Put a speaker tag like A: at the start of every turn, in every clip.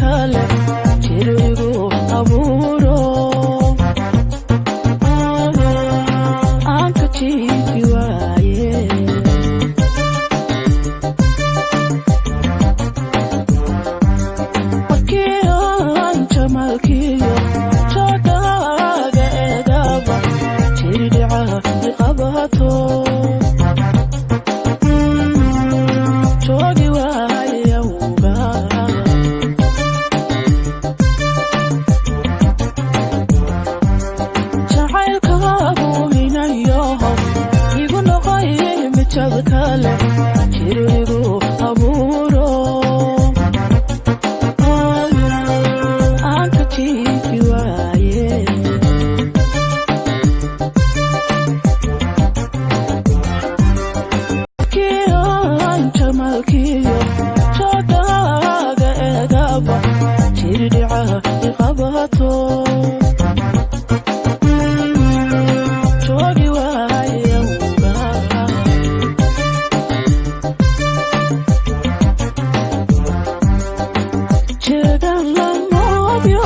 A: kale jirigu aburo anka chifi waaye wakiyan jamalkiyo jodaaga eedaba jiridca iqabato joogi waayawga jacaylkaagu hinayoho igu noqoy mijab kale jirigu aburo anka jifi waaye wakiyan jamalkiyo jodaaga eedaba jiridca iqabato joogi waayawga jeegan lamoodyo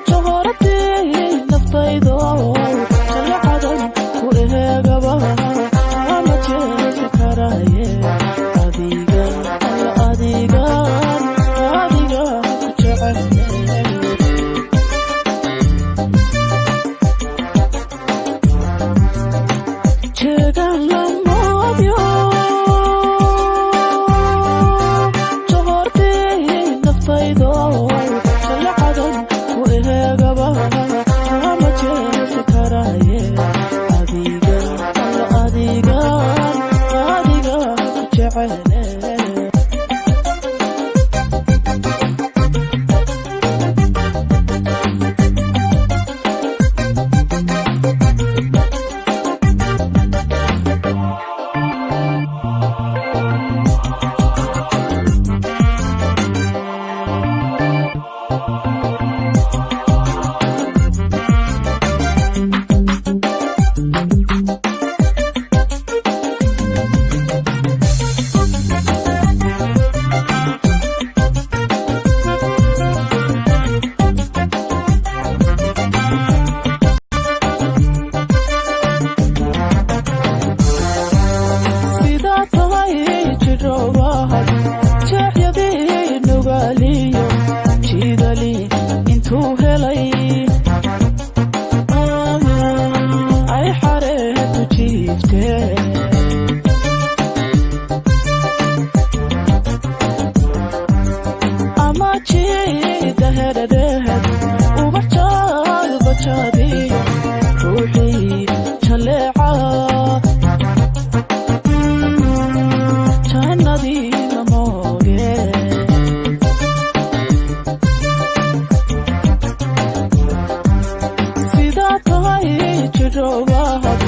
A: johoradii naftaydo jalacadan ku eegaba ama jeesi karaye adiga adiga adiga ku jecel jeegan lamoodyo johoradii naftaydo jalacadan ku eegaba ama jeesi karaye adiga adiga adiga ku jecel sidaa tahay jirowahad jeexyadii nugaaliyo jiidali intuu helay ay xareedu jiiftee ama jiida heradhehed ubajaad bajaadiyo ruuxii jaleeca jannadii namooge sidaa tahay jirowahad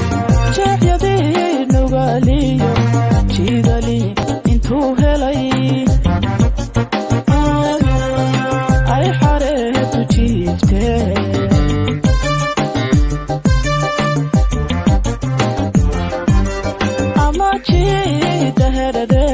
A: jeexyadii nugaaliyo jiidali intuu helay ay xareedu jiiftee ama jiida heradhe